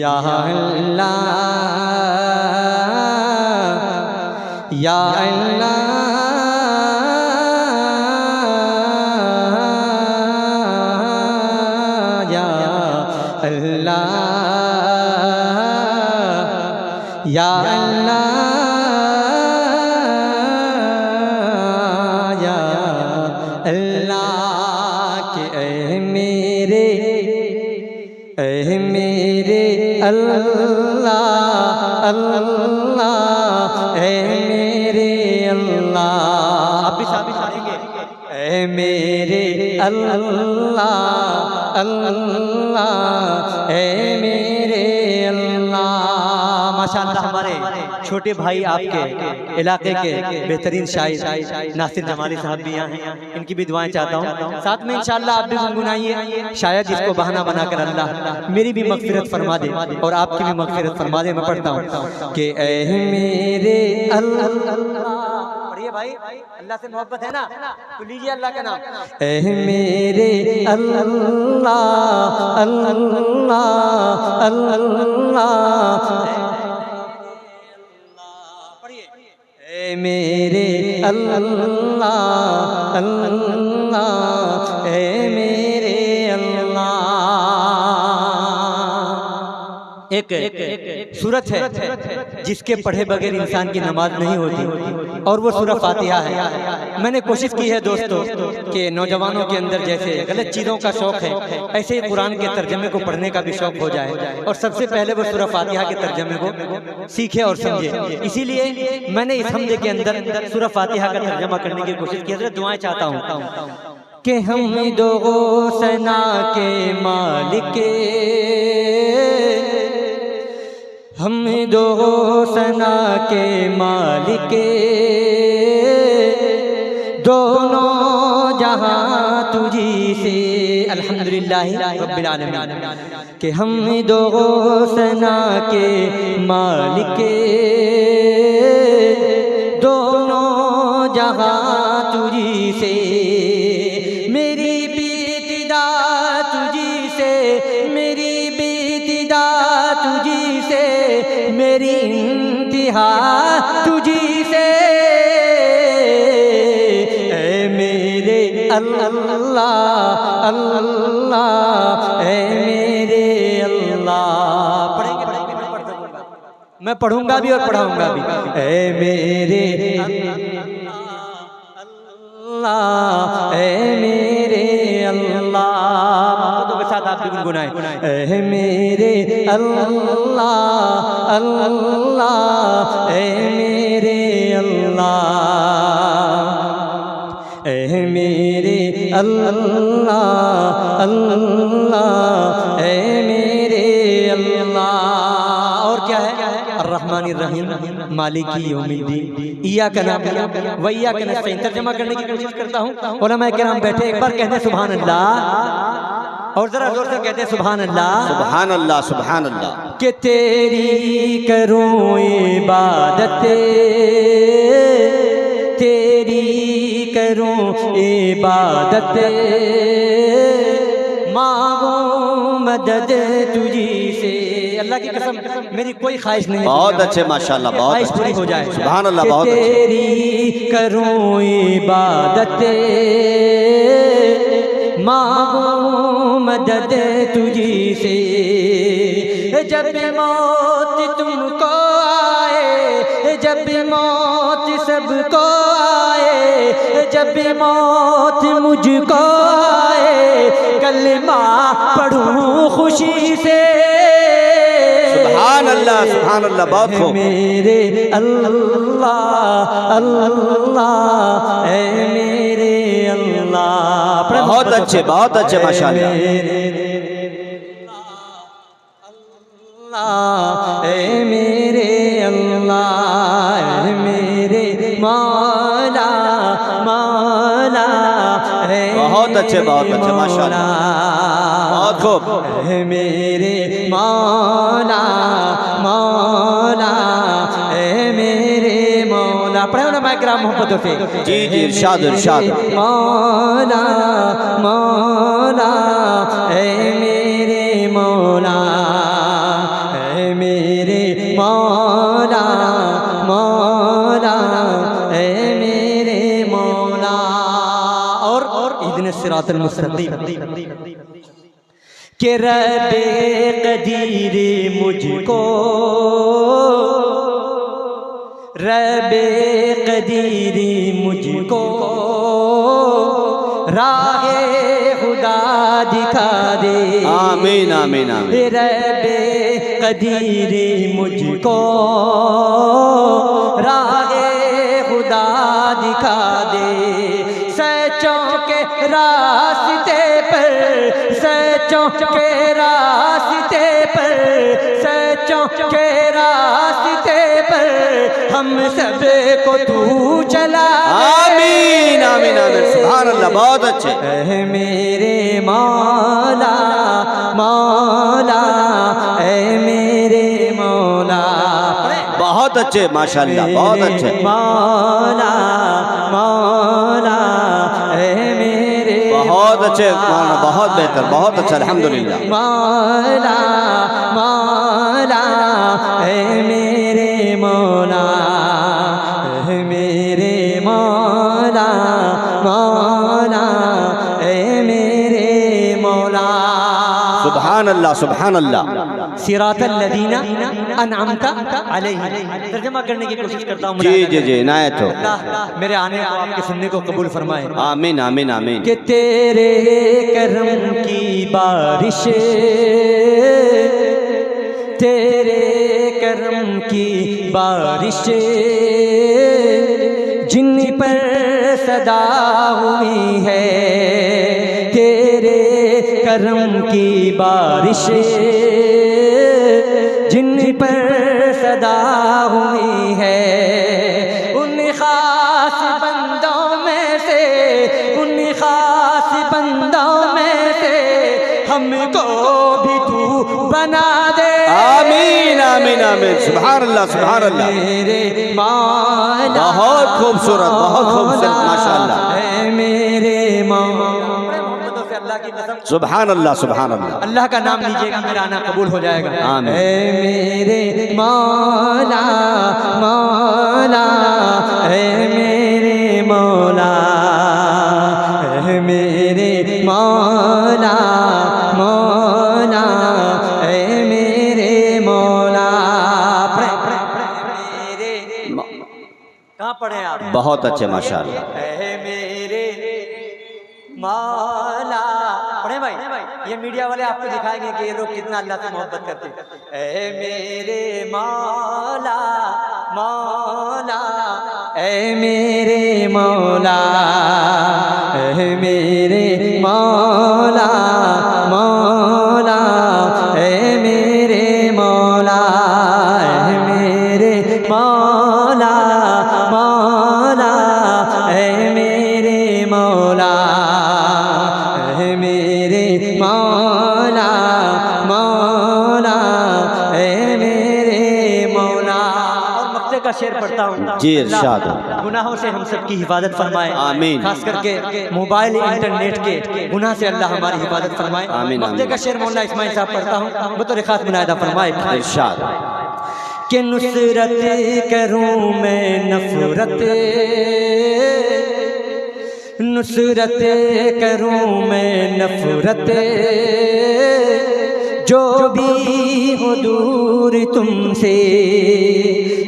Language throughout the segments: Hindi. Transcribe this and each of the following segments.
या अल्लाह या अल्लाह या अल्लाह या अल्लाह या अल्लाह के ऐ मेरे अल्लाह अल्लाह ऐ मेरे अल्लाह। आप भी साथ पढ़ेंगे ऐ मेरे अल्लाह अल्लाह ऐ मेरे अल्लाह। माशाअल्लाह हमारे छोटे भाई आपके इलाके के बेहतरीन शायर नासिर जमाली साहब भी यहाँ हैं, इनकी भी दुआएं चाहता हूँ। साथ में इंशाअल्लाह आप भी गुनगुनाइए, शायद इसको बहाना बनाकर अल्लाह मेरी भी मगफिरत फरमा दे और आपकी भी मगफिरत फरमा दे। मैं पढ़ता हूँ कि ऐ मेरे अल्लाह, पढ़िए भाई, अल्लाह से मोहब्बत है ना तो लीजिए अल्लाह का नाम। ऐ मेरे अल्लाह अल्लाह अल्लाह ऐ मेरे अल्लाह अल्लाह ऐ मेरे अल्लाह। एक सूरत है जिसके पढ़े बगैर इंसान की नमाज नहीं होती और वो सूरह फातिहा है। मैंने कोशिश की है दोस्तों कि नौजवानों के अंदर जैसे गलत चीज़ों का शौक है, ऐसे ही कुरान के तर्जमे को पढ़ने का भी शौक हो जाए और सबसे पहले वो सूरह फातिहा के तर्जमे को सीखे और समझे। इसीलिए मैंने इस हमदे के अंदर सूरह फातिहा का तर्जमा करने की कोशिश की। हज़रत दुआएं चाहता हूँ कि हम दो सना के मालिक, हम दो सना के मालिक, दोनों जहां तुझी से अल्हम्दुलिल्लाह रब्बिल आलमीन। कि हम दो सना के मालिक, दोनों जहां तुझी से, मेरी बीतिदा तुझी से, मेरी बीतिदा तुझी से, मेरी इंतिहा तुझी से। ऐ मेरे अल्लाह अल्लाह ऐ मेरे अल्लाह। पढ़ेंगे मैं पढ़ूंगा भी और पढ़ाऊंगा भी। ऐ मेरे अल्लाह ऐ मेरे अल्लाह, तो के साथ आप भी गुनगुनाएं। ऐ मेरे अल्लाह अल्लाह ऐ मेरे अल्लाह, ऐ मेरे अल्लाह अल्लाह ऐ मेरे अल्लाह। और क्या है? अर्रहमानिर रहीम मालिकी यौमिद्दीन इय्याका नअबुदु व इय्याका नस्तईन। तर्जुमा करने की कोशिश करता हूँ। उलमाए किराम बैठे, एक बार कहते सुभान अल्लाह और जरा जोर से कहते सुभान अल्लाह सुभान अल्लाह सुभान अल्लाह। कि तेरी करूं इबादत, तेरी करूं इबादत, मांगूं मदद तुझी से। अल्लाह की कसम मेरी कोई ख्वाहिश नहीं। बहुत अच्छे माशाल्लाह, बहुत ख्वाहिश पूरी हो जाए। सुभान अल्लाह। बहुत तेरी करूं इबादत, मांगूं मदद तुझी से। जब मौत तुमको आए, जब मौत सबको आए, जब मौत मुझको आए, कलमा पढ़ूं खुशी से। सुभान अल्लाह बहुत खूब। मेरे अल्लाह अल्लाह ऐ मेरे अल्लाह। बहुत अच्छे माशाल्लाह। अल्लाह ऐ मेरे अल्लाह ऐ मेरे मौला मौला ऐ बहुत अच्छे माशाल्लाह, बहुत खूब। ऐ मेरे मौला मौला ऐ मेरे मौला। पढ़ो ना माइकराम मोहब्बतों से। जी जी इरशाद इरशाद। मौला मौला ऐ मेरे मौला सिरातल मुस्तकीम कि रब्बे कदीर मुझको, रब्बे कदीर मुझको राहे खुदा दिखा दे। आमीन आमीन आमीन। रब्बे कदीर मुझको राहे खुदा दिखा दे। सच्चों के रास्ते पर, सच्चों के रास्ते पर, सच्चों के रास्ते पर हम सब को तू चला। आमीन आमीन आमीन। सुभान अल्लाह, बहुत अच्छे। ऐ मेरे मौला मौला, ऐ मेरे मौला। बहुत अच्छे माशाल्लाह, बहुत अच्छे। मौला मौला, ऐ मेरे बहुत अच्छे मौलाना, बहुत बेहतर, बहुत अच्छा, अल्हम्दुलिल्लाह। मौला मौला, ऐ मेरे मौला, ऐ मेरे मौला मौला, ऐ मेरे मौला। सुभान अल्लाह सुभान अल्लाह। सिरातल लदीना अनअमता अलैहिम। तर्जुमा करने की कोशिश करता हूँ। जी जी जी, इनायत हो। अल्लाह मेरे आने को, आपके सुनने को कबूल फरमाए। आमीन आमीन आमीन। कि तेरे करम की बारिश, तेरे करम की बारिश जिन पर सदा हुई है। तेरे करम की बारिश जिन पर सदा हुई है। उन खास बंदों में से, उन खास बंदों में से हमको भी तू बना दे। आमीन आमीन आमीन। सुभान अल्लाह सुभान अल्लाह। मेरे मौला, बहुत खूबसूरत, बहुत खूबसूरत माशाअल्लाह। ऐ मेरे मौला। सुभान अल्लाह सुभान अल्लाह। अल्लाह का नाम लीजिएगा, मेरा आना कबूल हो जाएगा। आमीन। ऐ मेरे मौला मौला, ऐ मेरे मौला, ऐ मेरे मौला मौला, ऐ मेरे मौला। मेरे कहाँ पढ़े आप? बहुत अच्छे माशाअल्लाह। ऐ मेरे मौला। पढ़े भाई? ये मीडिया वाले आपको दिखाएंगे कि ये लोग कितना अल्लाह से मोहब्बत करते हैं। ऐ मेरे मौला मौला, ऐ मेरे मौला, ऐ मेरे मौला मौला, ऐ मेरे मौला, ऐ मेरे मौला मौला, ऐ मेरे मौला, ऐ मेरे मौला मौला, ऐ मेरे मौला। और मक्ते का शेर पढ़ता हूँ। जी इरशाद। गुनाहों से हम सब की हिफाजत फरमाए। आमीन। खास करके मोबाइल इंटरनेट के गुनाह से अल्लाह हमारी हिफाजत फरमाए। आमीन मक्ते का शेर मौला इस्माइल साहब पढ़ता हूँ, बतौर खास मुनायदा फरमाए। इरशाद। कि नुसरत करूँ मैं नफरत, नुसरत करूँ मैं नफरत, जो भी हो दूर तुमसे।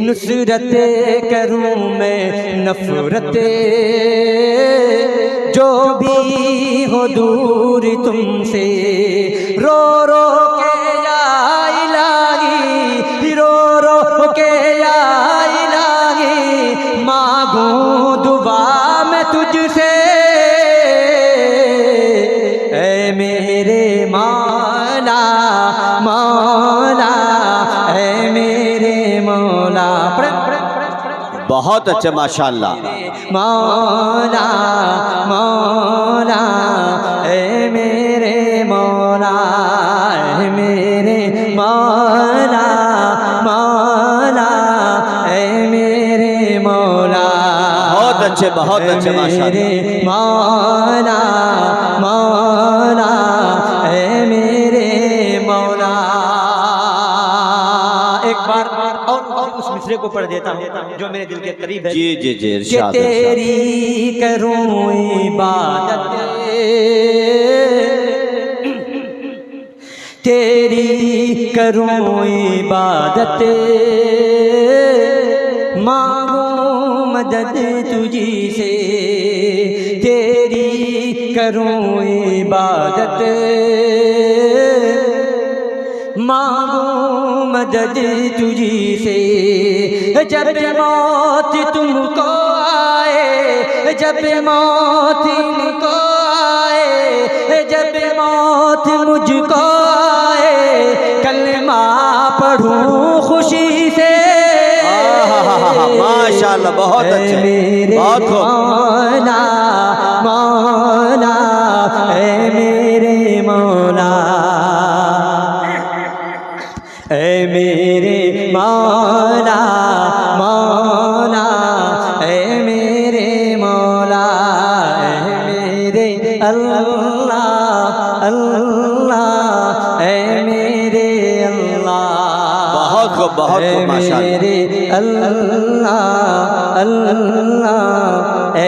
नुसरत करूँ मैं नफरत, जो भी हो दूर तुमसे। रो रो के या इलाही, रो रो के या इलाही, मांगूं दुआ मैं तुझसे। ऐ मेरे मौला मौला, ऐ मेरे मौला। बहुत अच्छे माशाअल्लाह। मौला मौला, ऐ मेरे मौला, ऐ मेरे मौला मौला, ऐ मेरे मौला। बहुत अच्छे माशाअल्लाह। मौला मौला, ऐ मेरे मौला। एक बार और उस मिसरे को पढ़ देता हूँ जो मेरे दिल के करीब है। जी जी जी कि इरशाद तेरी करूँ इबादत, तेरी करूँ इबादत, मांगू मदद तुझी से, तेरी करूँ इबादत, मांगू मदद तुझी से। जब मौत तुमको आए, जब मौत तुमको आए, जब मौत मुझको आए, कलमा पढ़ूं खुशी से। माशाअल्लाह बहुत अच्छे, मेरे बहुत खूब। मौला मौला, ऐ मेरे मौला, ऐ मेरे मौला मौला, ऐ मेरे मौला, ऐ मेरे अल्लाह अल्लाह, ऐ मेरे अल्लाह। बहुत खूब माशाअल्लाह। मेरे अल्लाह अल्लाह, ऐ